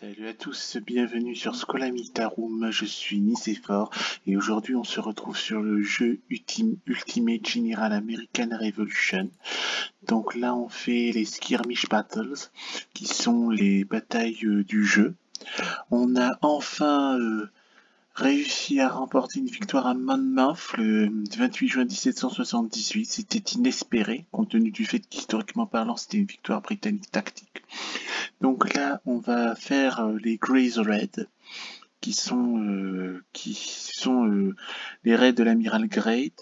Salut à tous, bienvenue sur Scholamitarum, je suis Nicéphore et aujourd'hui on se retrouve sur le jeu Ultimate General American Revolution. Donc là on fait les Skirmish Battles qui sont les batailles du jeu. On a enfin réussi à remporter une victoire à Monmouth le 28 juin 1778. C'était inespéré compte tenu du fait qu'historiquement parlant c'était une victoire britannique tactique. Donc là, on va faire les Grey's Raids, qui sont les raids de l'amiral Grey,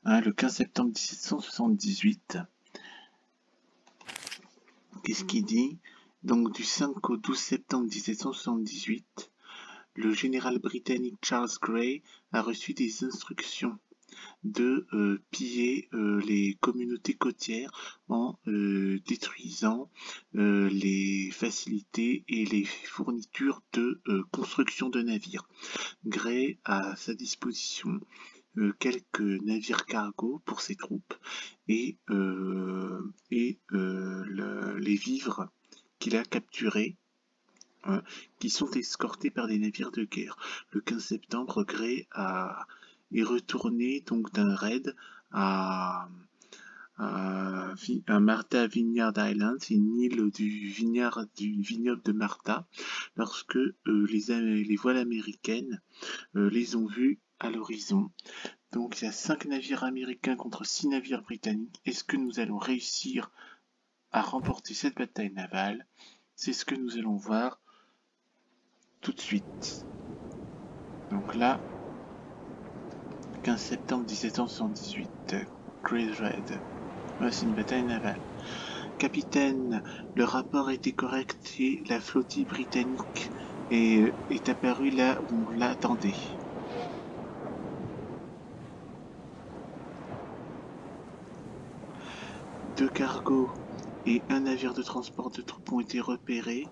le 15 septembre 1778. Qu'est-ce qu'il dit? Donc du 5 au 12 septembre 1778, le général britannique Charles Grey a reçu des instructions de piller les communautés côtières en détruisant les facilités et les fournitures de construction de navires. Grey a à sa disposition quelques navires cargo pour ses troupes et les vivres qu'il a capturés, qui sont escortés par des navires de guerre. Le 15 septembre, Grey est retourné donc d'un raid à Martha Vineyard Island, c'est une île du vignoble de Martha, lorsque les voiles américaines les ont vus à l'horizon. Donc il y a 5 navires américains contre 6 navires britanniques. Est-ce que nous allons réussir à remporter cette bataille navale? C'est ce que nous allons voir tout de suite. Donc là, 15 septembre 1778, Grey's Raid. C'est une bataille navale. Capitaine, le rapport était correct et la flottille britannique est apparue là où on l'attendait. Deux cargos et un navire de transport de troupes ont été repérés,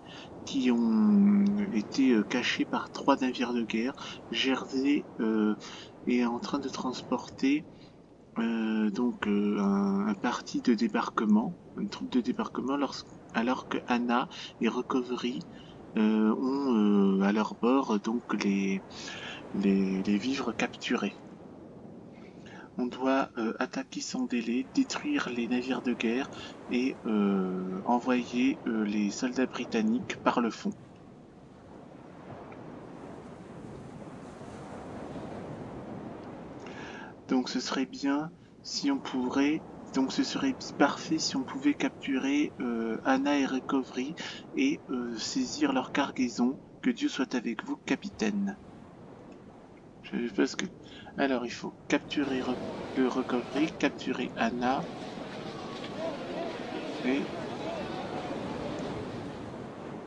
qui ont été cachés par 3 navires de guerre. Jersey est en train de transporter un parti de débarquement, une troupe de débarquement, alors que Anna et Recovery ont à leur bord donc les vivres capturés. On doit attaquer sans délai, détruire les navires de guerre et envoyer les soldats britanniques par le fond. Donc ce serait bien si on pourrait, donc ce serait parfait si on pouvait capturer Anna et Recovery et saisir leur cargaison. Que Dieu soit avec vous, capitaine. Alors il faut capturer le Recovery, capturer Anna et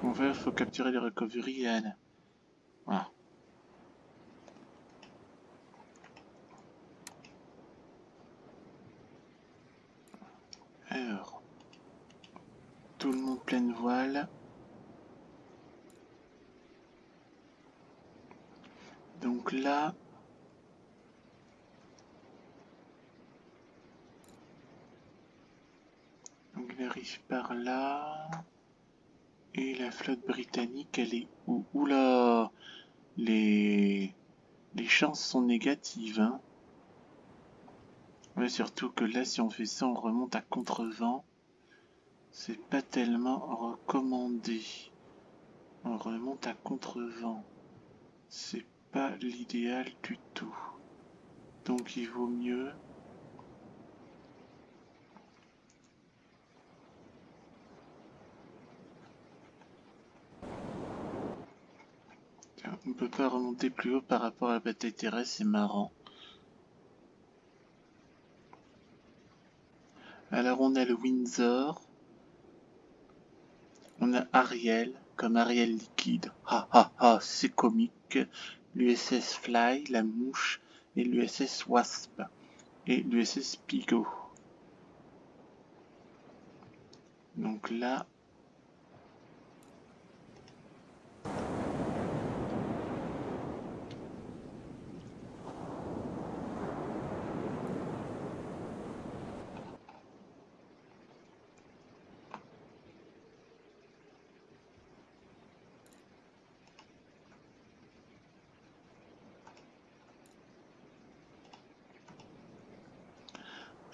il faut capturer le Recovery et Anna. Voilà. Alors, tout le monde pleine voile. Donc là, il arrive par là. Et la flotte britannique, elle est où? Oula, les chances sont négatives, hein. Ouais, surtout que là, si on fait ça, on remonte à contre-vent. C'est pas tellement recommandé. On remonte à contre-vent. C'est pas l'idéal du tout. Donc il vaut mieux... Tiens, on peut pas remonter plus haut par rapport à la bataille terrestre, c'est marrant. Alors on a le Windsor. On a Ariel, comme Ariel liquide. Ha ha ha, c'est comique. L'USS Fly, la mouche, et l'USS Wasp. Et l'USS Pigot. Donc là...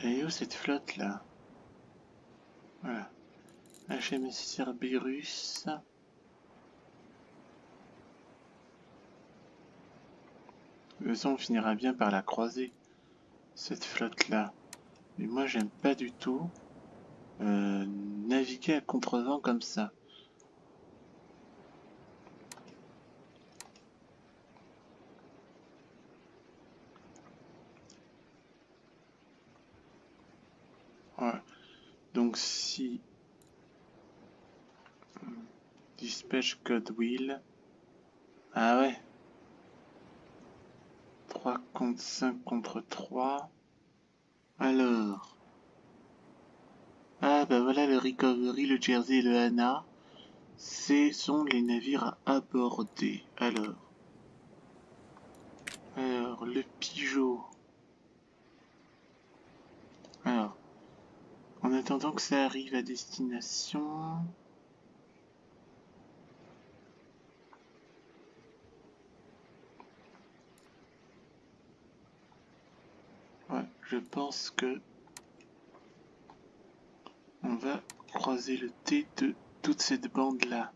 Elle est où cette flotte là? Voilà. HMS Cerberus. De toute façon, on finira bien par la croiser, cette flotte là. Mais moi, j'aime pas du tout naviguer à contre-vent comme ça. Ouais. Donc si Dispatch Godwill. Ah ouais. 3 contre 5 contre 3. Alors. Ah bah voilà le Recovery, le Jersey et le Hannah. Ce sont les navires à aborder. Alors, le Pigeot. Alors, en attendant que ça arrive à destination... Ouais, je pense que on va croiser le T de toute cette bande-là.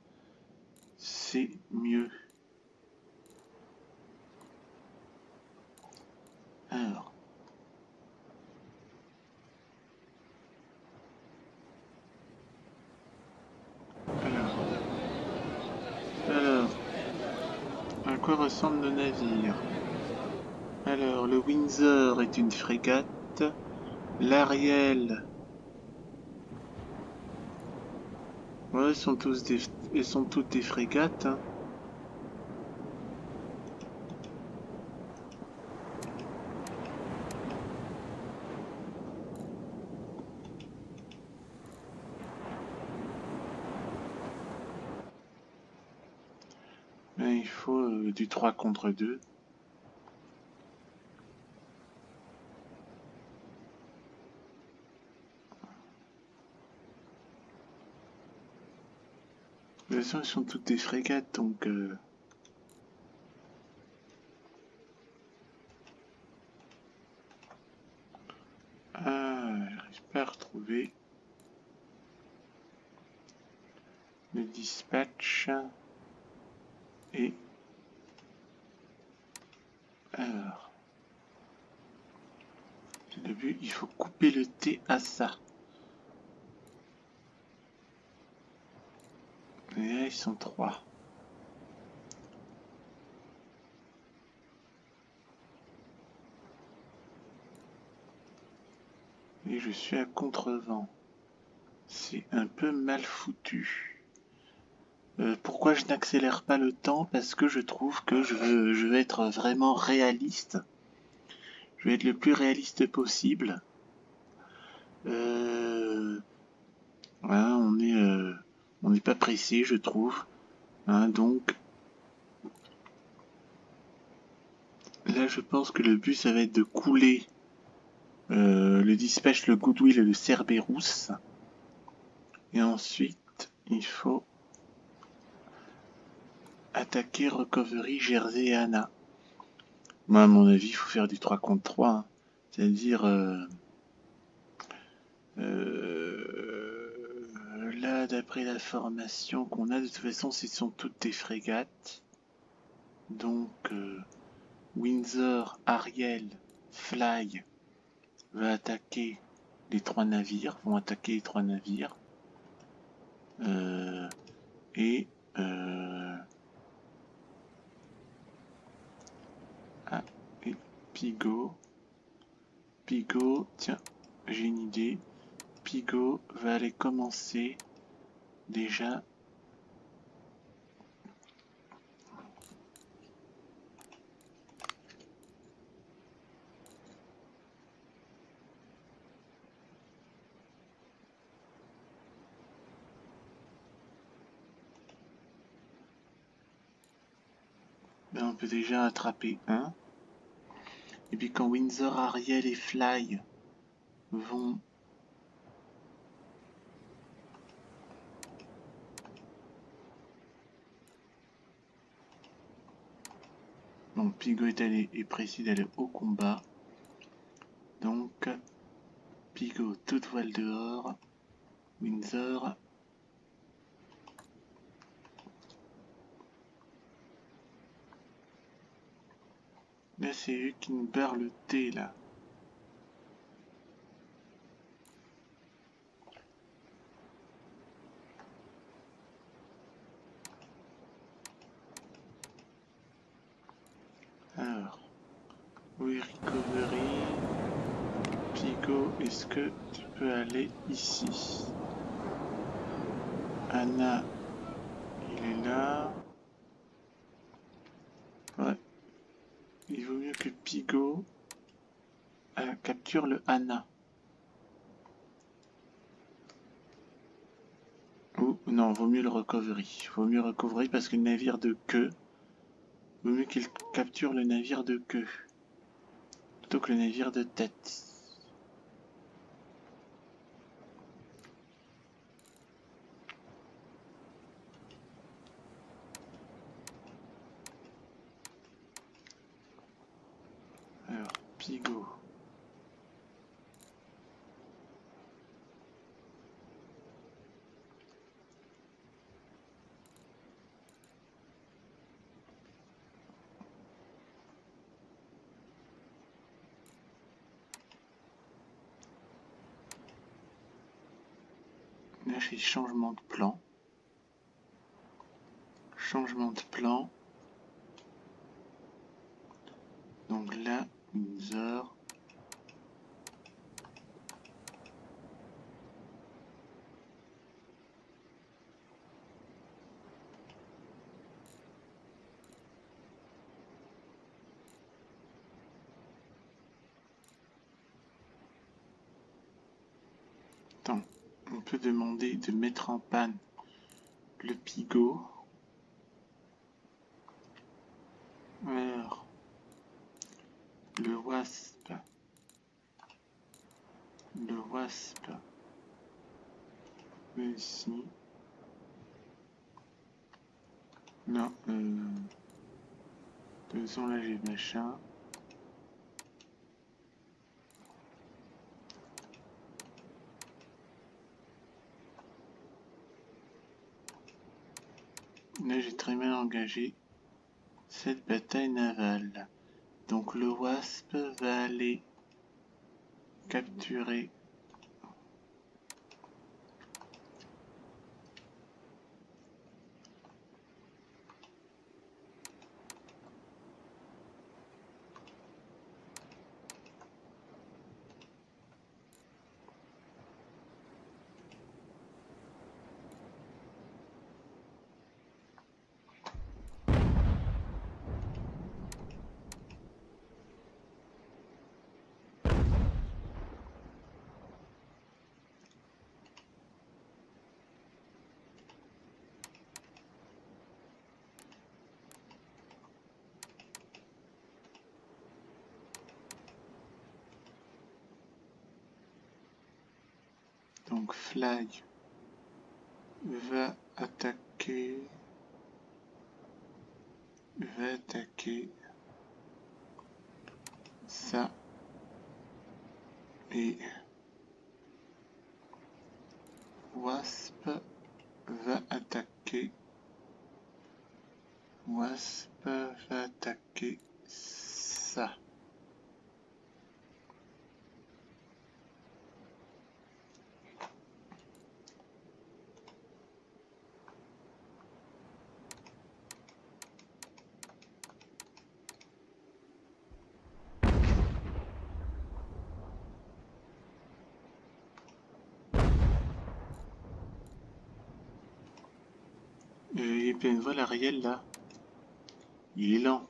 C'est mieux. Alors. Alors. À quoi ressemblent nos navires? Alors, le Windsor est une frégate. L'Ariel... Ouais, elles sont toutes des frégates. Hein. Mais il faut du 3 contre 2. De toute façon, elles sont toutes des frégates, donc... Ah, j'arrive pas à retrouver le dispatch. Et... Alors... J'ai vu, il faut couper le T à ça. Et là, ils sont 3. Et je suis à contre-vent. C'est un peu mal foutu. Pourquoi je n'accélère pas le temps? Parce que je trouve que je veux être vraiment réaliste. Je vais être le plus réaliste possible. Voilà, on n'est pas pressé, je trouve. Hein, donc, là, je pense que le but, ça va être de couler le Dispatch, le Goodwill et le Cerberus. Et ensuite, il faut attaquer Recovery, Jersey et Hannah. Moi, à mon avis, il faut faire du 3 contre 3. Hein. C'est-à-dire... là, d'après la formation qu'on a, de toute façon, ce sont toutes des frégates. Donc, Windsor, Ariel, Fly va attaquer les 3 navires, vont attaquer les 3 navires. Et... ah, et Pigot, tiens, j'ai une idée. Pigot va aller commencer déjà. Ben, on peut déjà attraper un. Et puis quand Windsor, Ariel et Fly vont... Bon, Pigot est précis d'aller au combat. Donc, Pigot, toute voile dehors. Windsor. Là, c'est eux qui nous barrent le thé, là. Alors, oui, recovery. Pigot, est-ce que tu peux aller ici? Anna, il est là. Ouais. Il vaut mieux que Pigot capture le Anna. Ou non, vaut mieux le recovery. Vaut mieux recovery parce que le navire de queue, vaut mieux qu'il capture le navire de queue plutôt que le navire de tête. Alors, Pigot. Là, j'ai changement de plan. Changement de plan. Donc là, Windsor. Attends, on peut demander de mettre en panne le Pigot. Alors, le Wasp. Le Wasp. Ici. Non, de toute façon là j'ai machin. Là j'ai très mal engagé cette bataille navale. Donc le Wasp va aller capturer donc Fly va attaquer ça et Wasp va attaquer ça. Il est plein de vol Ariel là. Il est lent.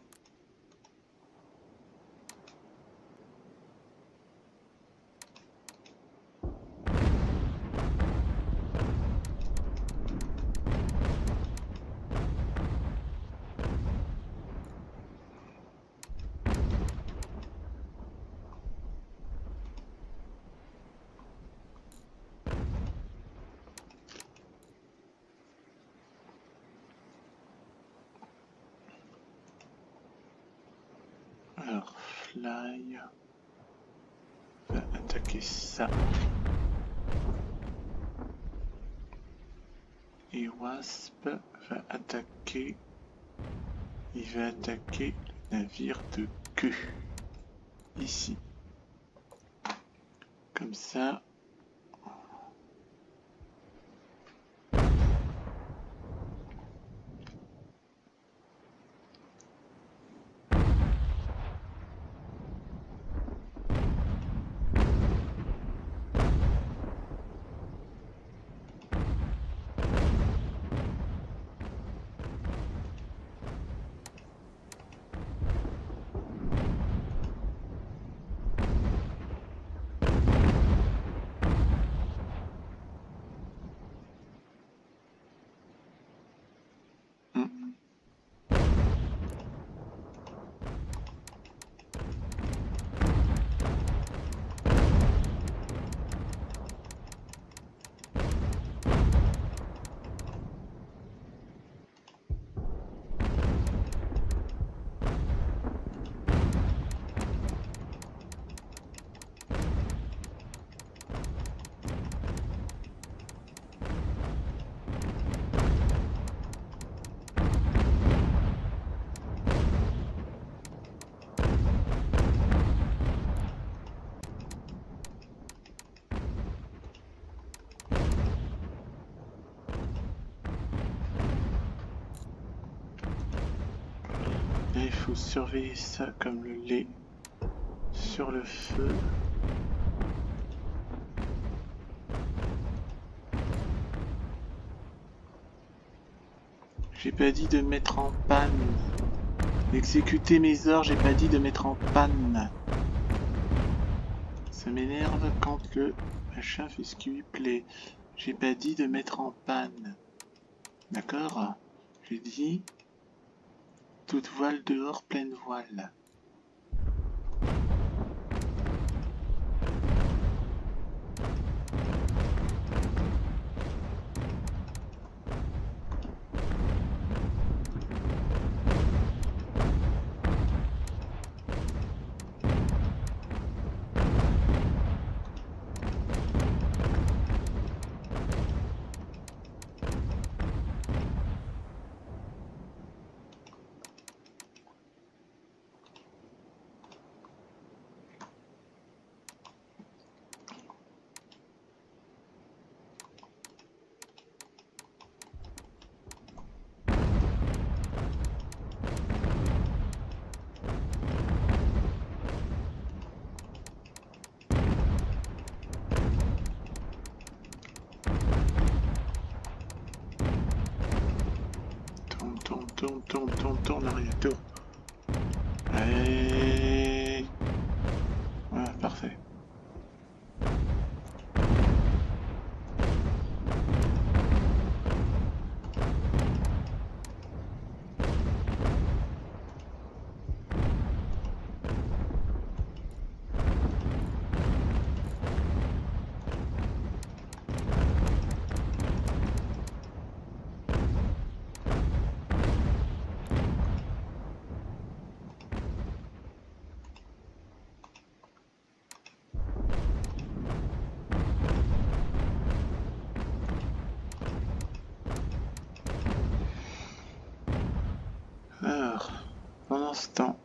Alors, Fly va attaquer attaquer ça. Et Wasp va attaquer... Il va attaquer le navire de queue. Ici. Comme ça. Là, il faut surveiller ça comme le lait sur le feu. J'ai pas dit de mettre en panne. Exécuter mes ordres, j'ai pas dit de mettre en panne. Ça m'énerve quand le machin fait ce qui lui plaît. J'ai pas dit de mettre en panne. D'accord? J'ai dit toute voile dehors, pleine voile. Tourne, arrière, tourne. Allez. Voilà, parfait. Alors, pendant ce temps,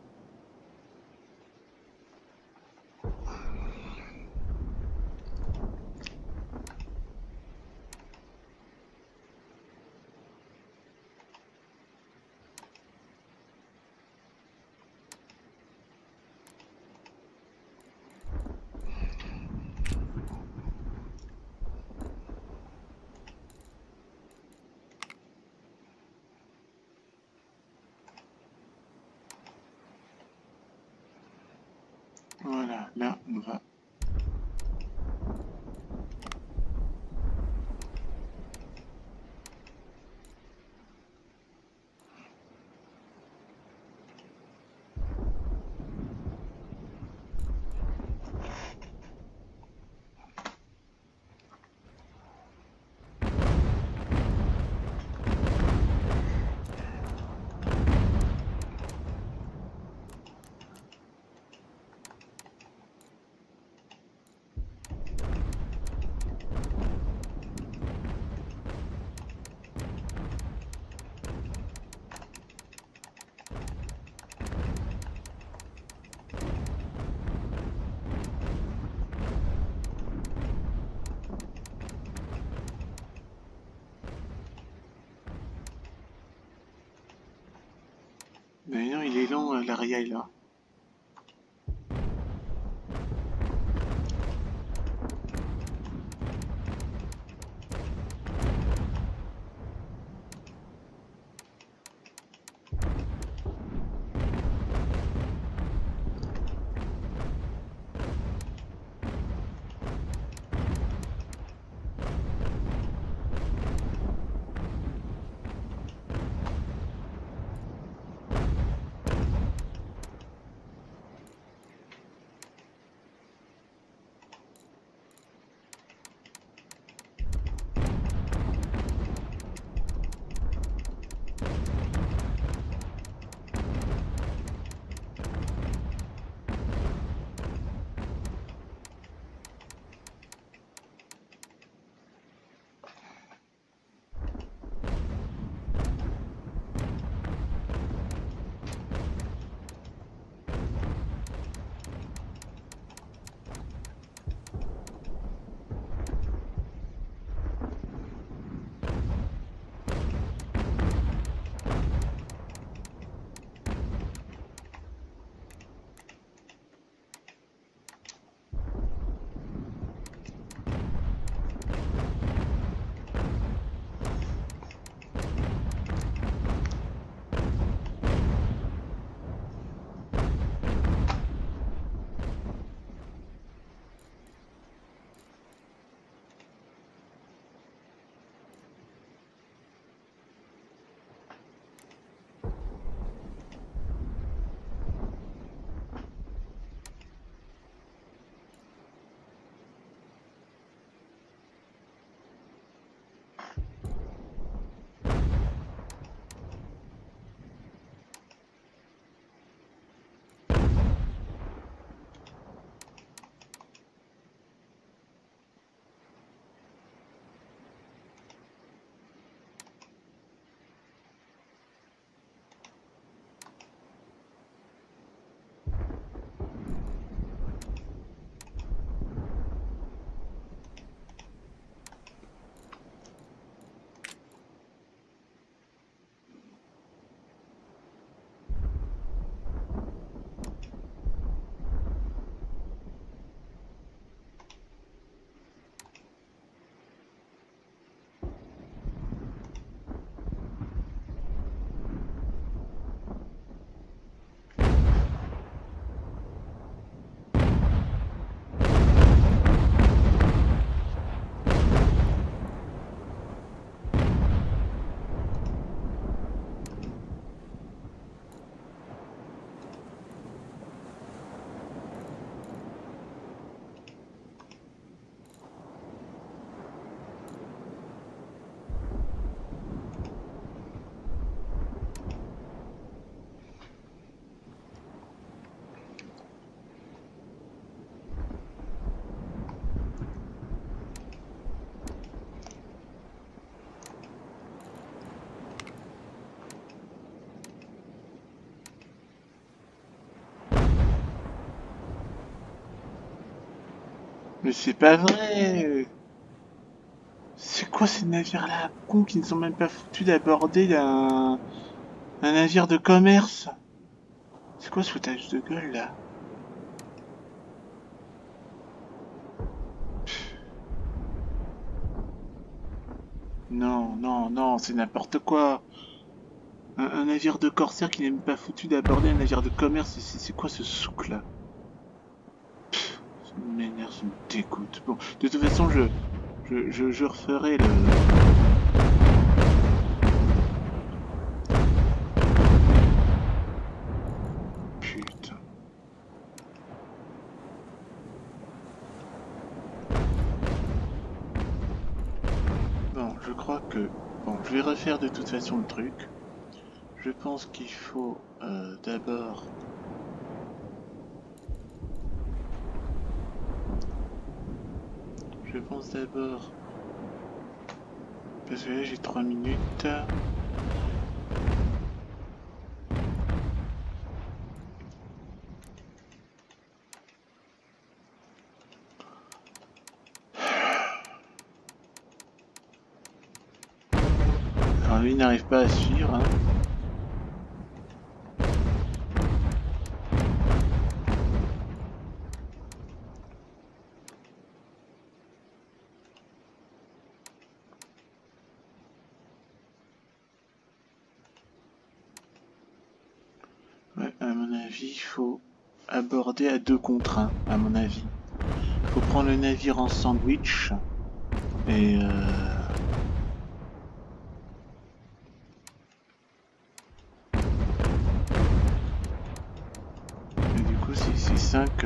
voilà, là on va. selon l'Ariel là. Mais c'est pas vrai! C'est quoi ces navires-là, cons, qui ne sont même pas foutus d'aborder un navire de commerce? C'est quoi ce foutage de gueule, là? Non, non, non, c'est n'importe quoi! Un navire de corsaire qui n'est même pas foutu d'aborder un navire de commerce, c'est quoi ce souk, là? Ça m'énerve, ça me dégoûte. Bon, de toute façon, je referai le... Putain. Bon, je crois que... Bon, je vais refaire de toute façon le truc. Je pense qu'il faut d'abord... Je pense d'abord... Parce que là j'ai 3 minutes. Alors lui n'arrive pas à suivre. Hein. avis, il faut aborder à 2 contre 1, à mon avis. Il faut prendre le navire en sandwich et du coup, c'est 5.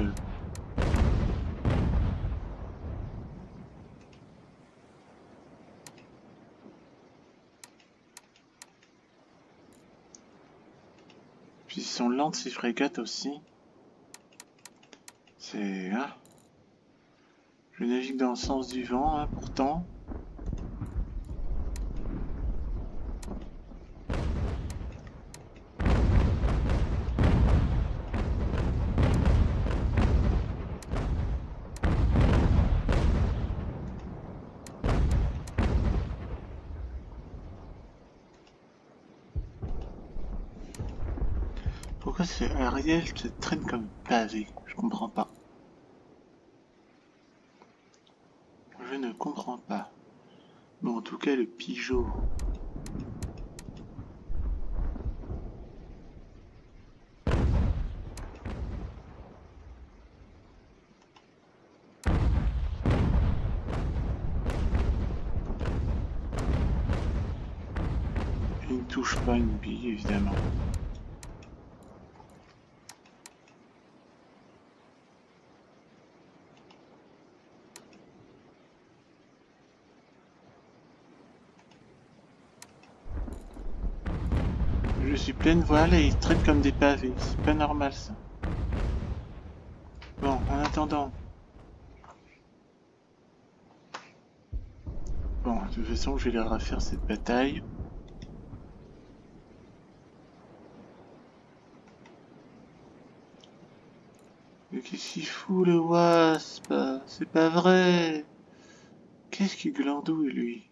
Puis ils sont lentes ces frégates aussi. C'est... Hein, je navigue dans le sens du vent, hein, pourtant. Pourquoi ce Ariel se traîne comme pavé? Je comprends pas. Je ne comprends pas. Bon, en tout cas, le Pigeot. Il ne touche pas une bille, évidemment. Je suis pleine voile et ils traînent comme des pavés. C'est pas normal, ça. Bon, en attendant. Bon, de toute façon, je vais leur refaire cette bataille. Mais qu'est-ce qu'il fout, le Wasp? C'est pas vrai. Qu'est-ce qu'il glandouille, lui?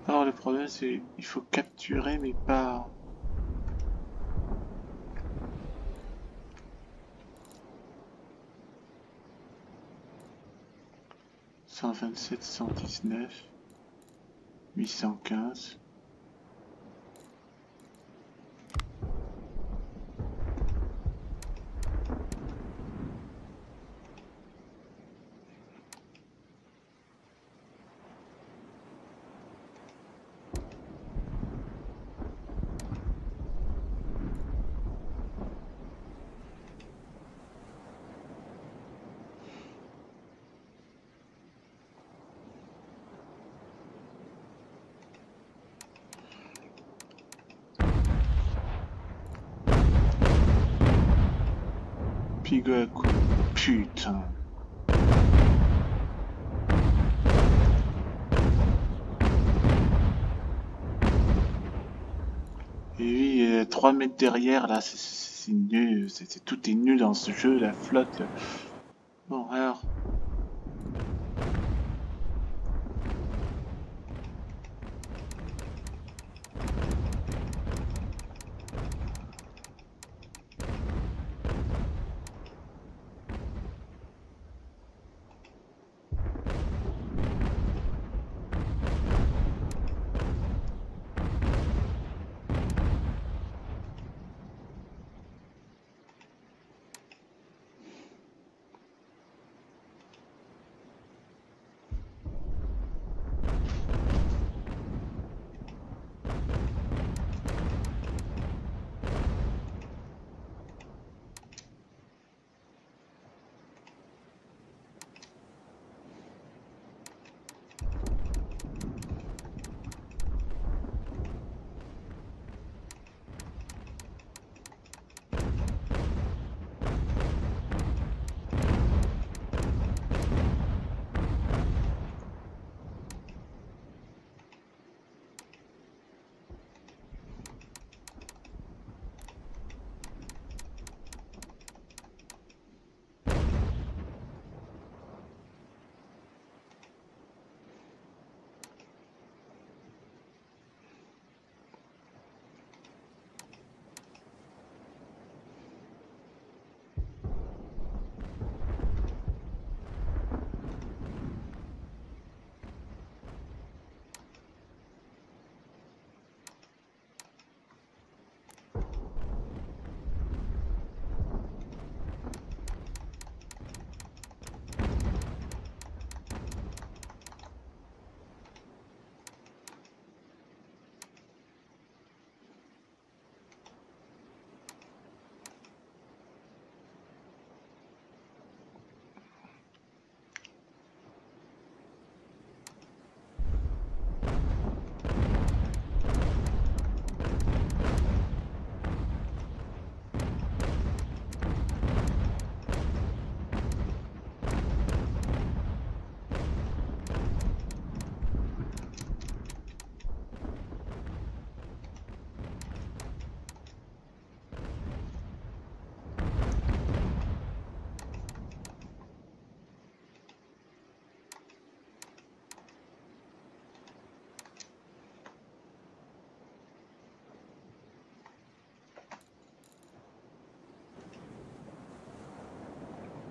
Alors, le problème, c'est il faut capturer, mais pas... 127, 119, 815. Pigaku, putain. Et oui, 3 mètres derrière, là, c'est nul. Tout est nul dans ce jeu, la flotte. Bon, alors...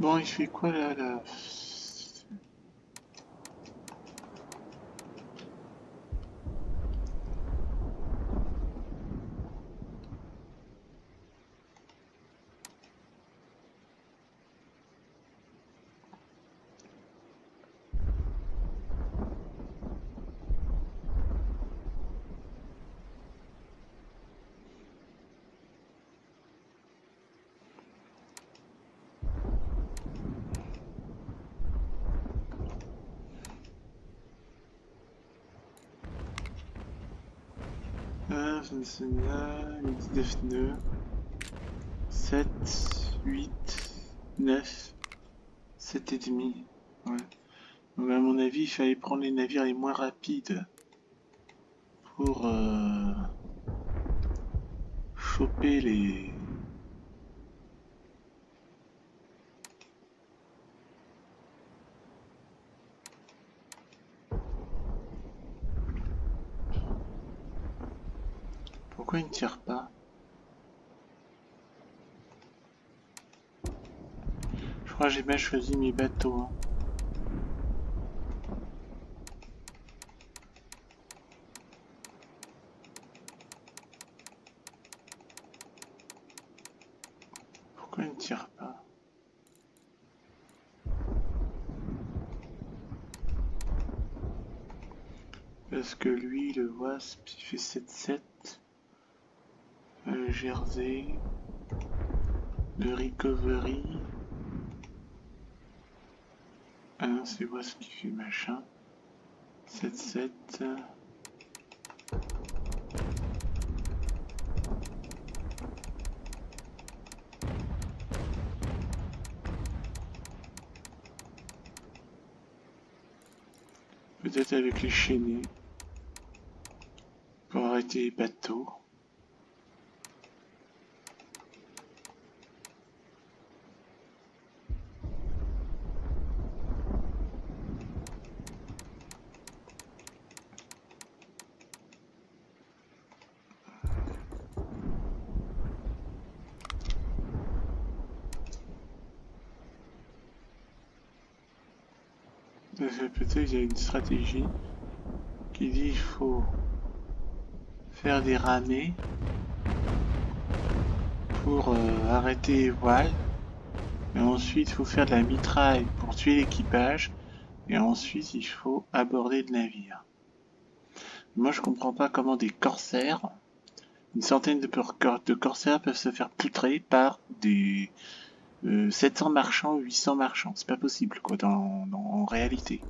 Bon, il fait quoi là? Ah, 19 nœuds. 7, 8, 9, 7 et demi. Ouais. Donc à mon avis, il fallait prendre les navires les moins rapides pour choper les... Pourquoi ils ne tirent pas? Je crois que j'ai mal choisi mes bateaux. Hein. Pourquoi il ne tire pas? Parce que lui, le Wasp, il fait 7-7. Le Jersey. Le Recovery. Ah non, c'est Wasp qui fait machin. 7-7. Peut-être avec les chaînés. Pour arrêter les bateaux. Peut-être qu'il y a une stratégie qui dit il faut faire des ramées pour arrêter les voiles. Et ensuite, il faut faire de la mitraille pour tuer l'équipage. Et ensuite, il faut aborder le navire. Moi, je comprends pas comment des corsaires, une centaine de corsaires peuvent se faire poutrer par des 700 marchands ou 800 marchands. C'est pas possible, quoi, en réalité.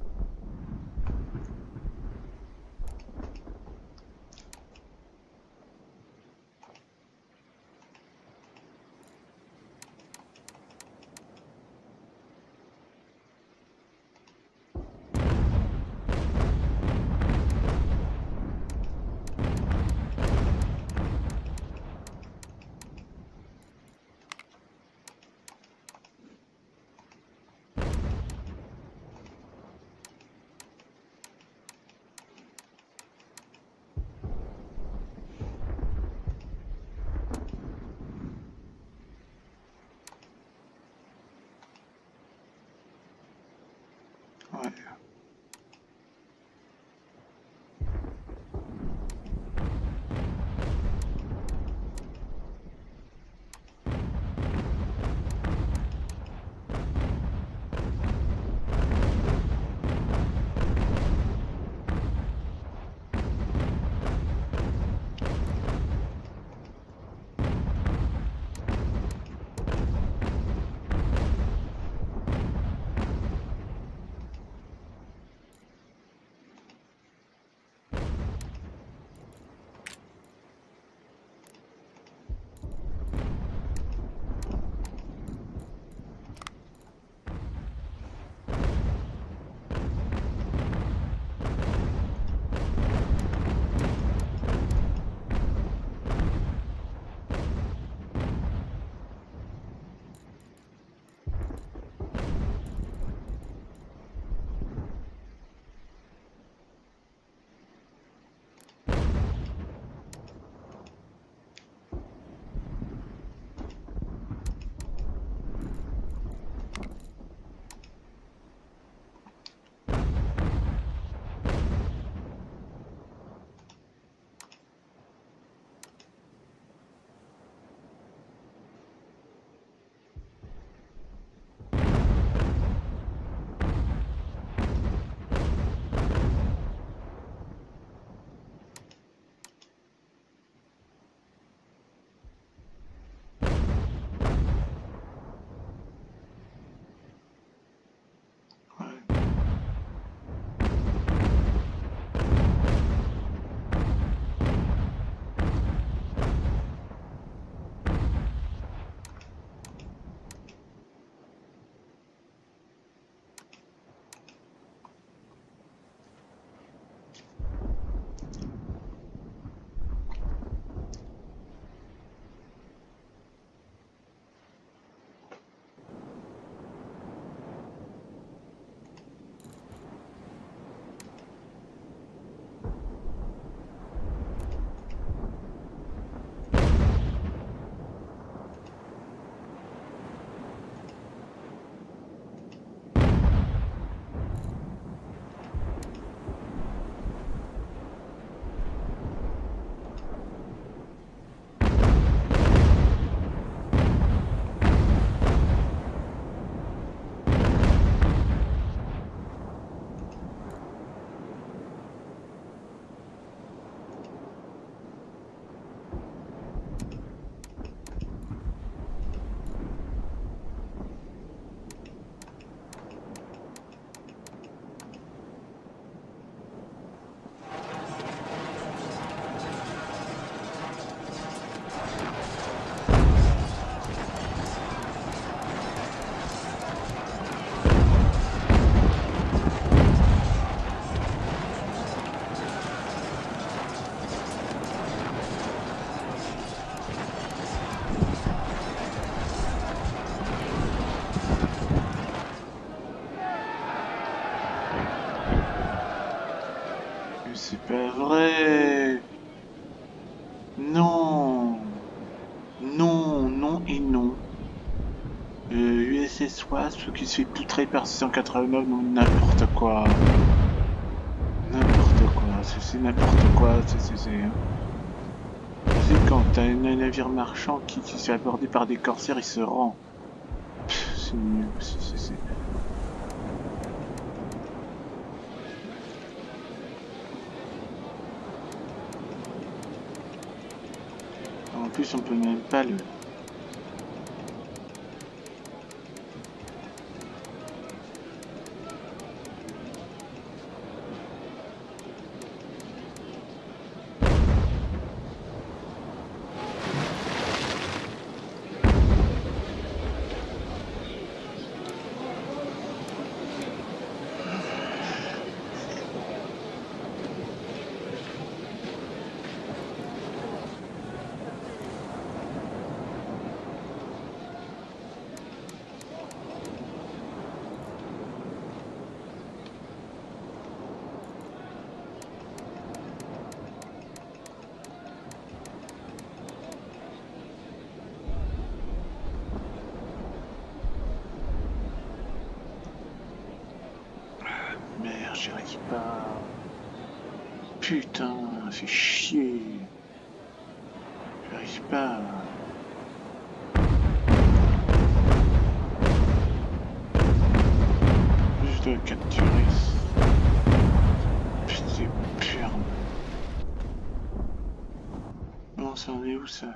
SS Wasp qui se fait poutrer par 689, non, n'importe quoi. N'importe quoi, c'est n'importe quoi, c'est quand t'as un navire marchand qui se fait aborder par des corsaires, il se rend. C'est nul, En plus, on peut même pas le... Merde, j'y arrive pas. Putain, c'est chier. J'arrive pas. Je dois capturer. Putain, merde. Non, ça en est où ça?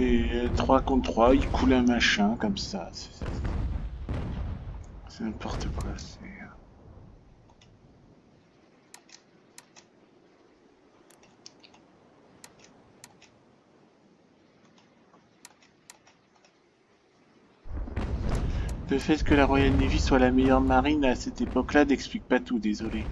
Et 3 contre 3, il coule un machin comme ça. C'est n'importe quoi. Le fait que la Royal Navy soit la meilleure marine à cette époque-là n'explique pas tout, désolé.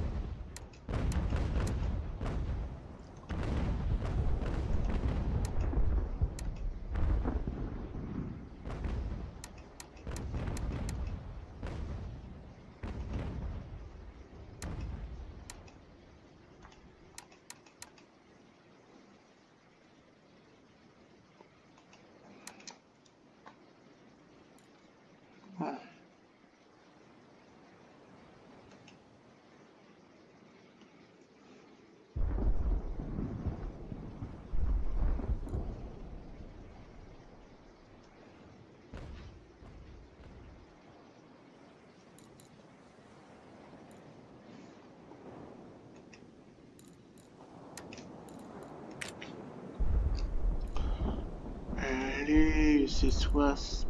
Allez, c'est Wasp.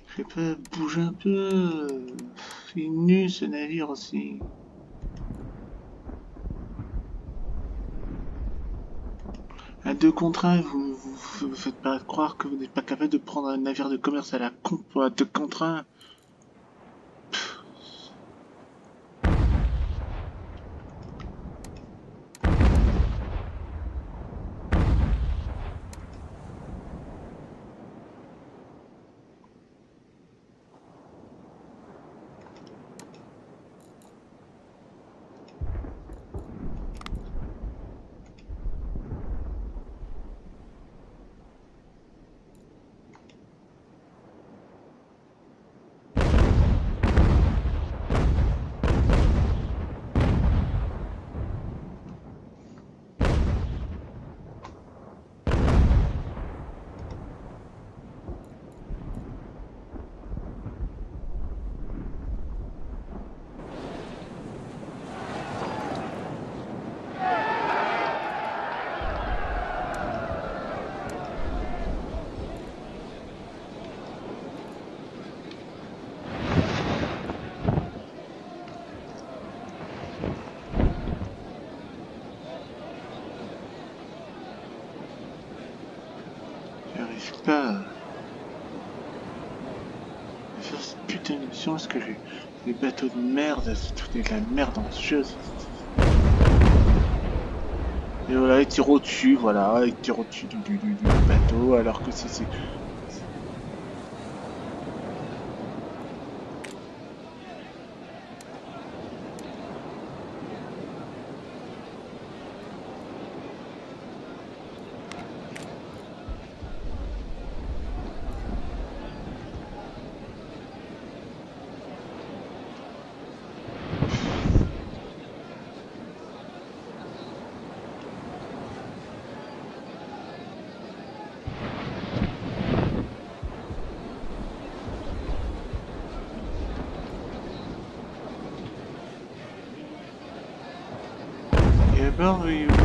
Je sais pas, bouge un peu. Il est nul ce navire aussi. À 2 contre 1, vous faites pas croire que vous n'êtes pas capable de prendre un navire de commerce à la con à 2 contre 1. faire cette putain de mission parce que les bateaux de merde, c'est tout est de la merde dans ce jeu. Et voilà, il tire au-dessus, voilà, il tire au-dessus du bateau alors que c'est... Et ben oui, merde.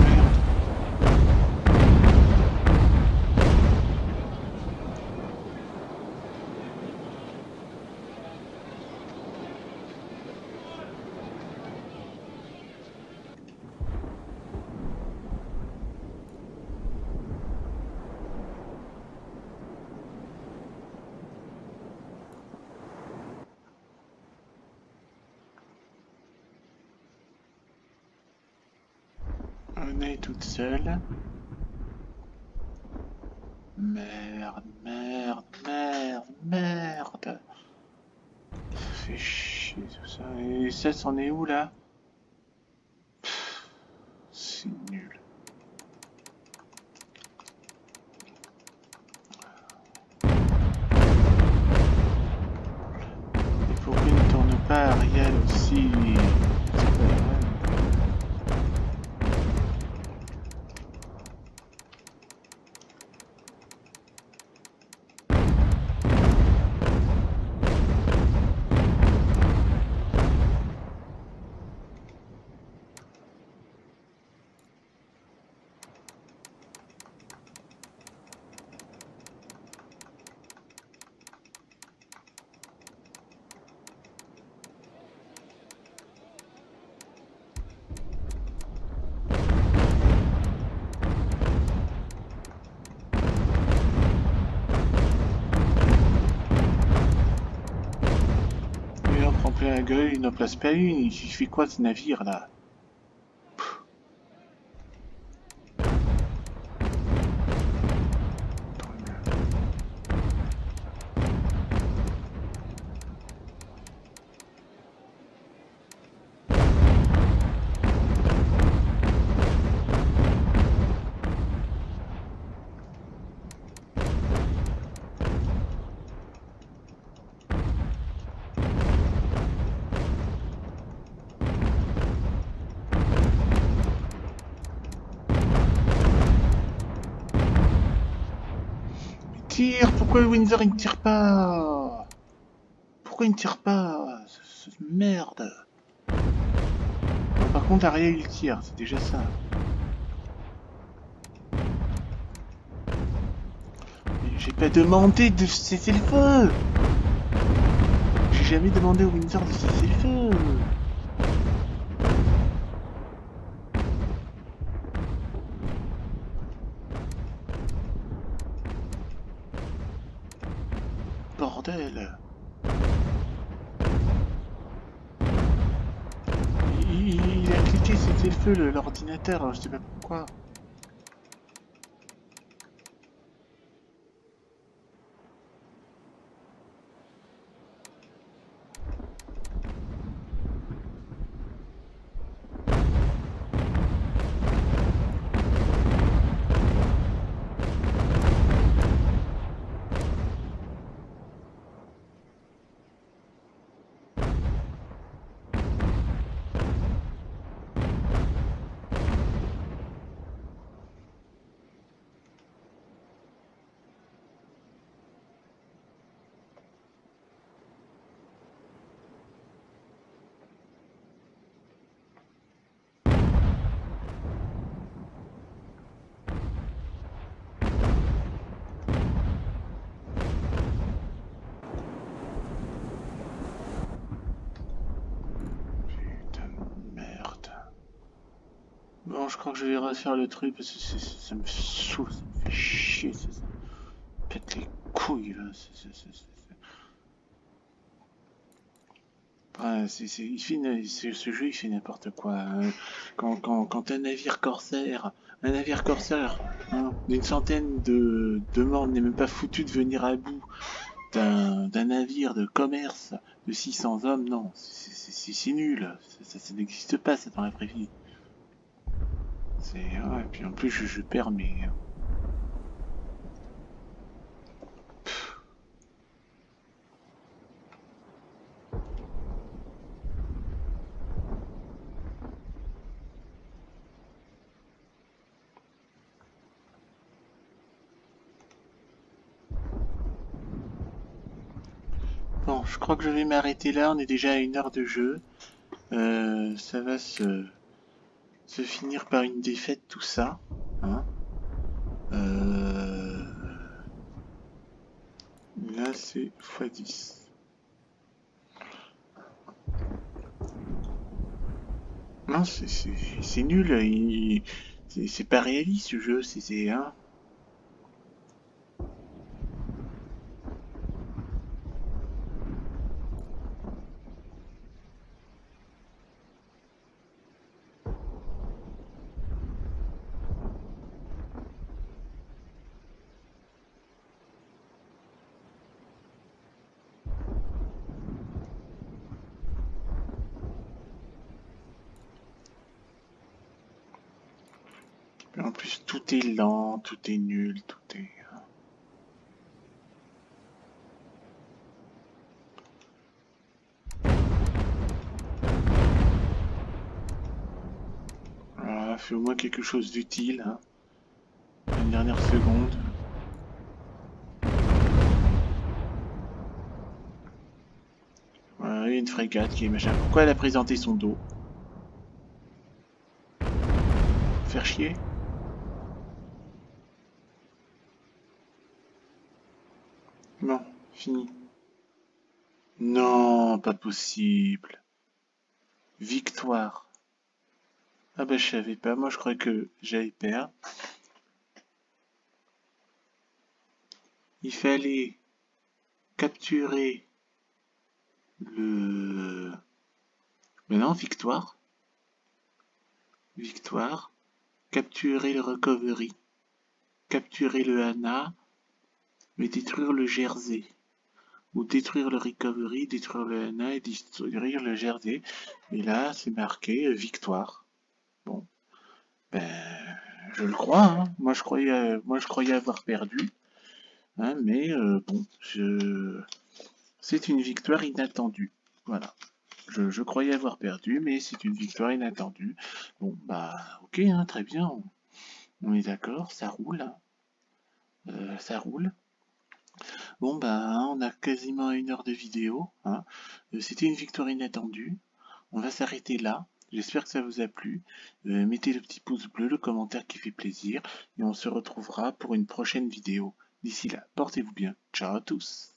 On est toute seule. Merde, merde, merde, merde. Ça fait chier tout ça. Et ça, c'en est où là? C'est nul. Et pourquoi il ne tourne pas Ariel aussi? C'est pas vrai. La gueule, il n'en place pas une, il fait quoi ce navire là? Tire, pourquoi le Windsor il ne tire pas? Pourquoi il ne tire pas? Merde. Bon, par contre Ariel il tire, c'est déjà ça. J'ai pas demandé de cesser le feu. J'ai jamais demandé au Windsor de cesser le feu. Bordel. Il a cliqué cesser le feu l'ordinateur, je sais pas pourquoi. Bon, je crois que je vais refaire le truc parce que ça me saoule, ça me fait chier, ça me pète les couilles là. Ah, ce jeu il fait n'importe quoi. Quand un navire corsaire hein, d'une centaine de membres n'est même pas foutu de venir à bout d'un navire de commerce de 600 hommes, non, c'est nul. Ça n'existe pas, ça, dans la vraie vie. Et puis en plus, je perds mes. Bon, je crois que je vais m'arrêter là. On est déjà à 1 heure de jeu. Ça va se finir par une défaite, tout ça. Hein. Là, c'est x10. Non, c'est nul. C'est pas réaliste ce jeu. Hein. En plus, tout est lent, tout est nul, tout est. Voilà, fait au moins quelque chose d'utile. Hein. Une dernière seconde. Voilà, il y a une frégate qui est machin. Pourquoi elle a présenté son dos? Faire chier? Non, fini. Non, pas possible. Victoire. Ah bah je savais pas, moi je croyais que j'allais perdre. Il fallait capturer le... Mais non, victoire. Victoire. Capturer le recovery. Capturer le Hana. Mais détruire le Jersey. Ou détruire le recovery, détruire le Hana et détruire le Jersey. Et là, c'est marqué victoire. Bon. Ben, je le crois, hein. Moi je croyais avoir perdu. Hein, mais bon, c'est une victoire inattendue. Voilà. Je croyais avoir perdu, mais c'est une victoire inattendue. Bon, bah, ok, hein, très bien. On est d'accord, ça roule. Hein. Ça roule. Bon, bah, on a quasiment 1 heure de vidéo. Hein. C'était une victoire inattendue. On va s'arrêter là. J'espère que ça vous a plu. Mettez le petit pouce bleu, le commentaire qui fait plaisir. Et on se retrouvera pour une prochaine vidéo. D'ici là, portez-vous bien. Ciao à tous.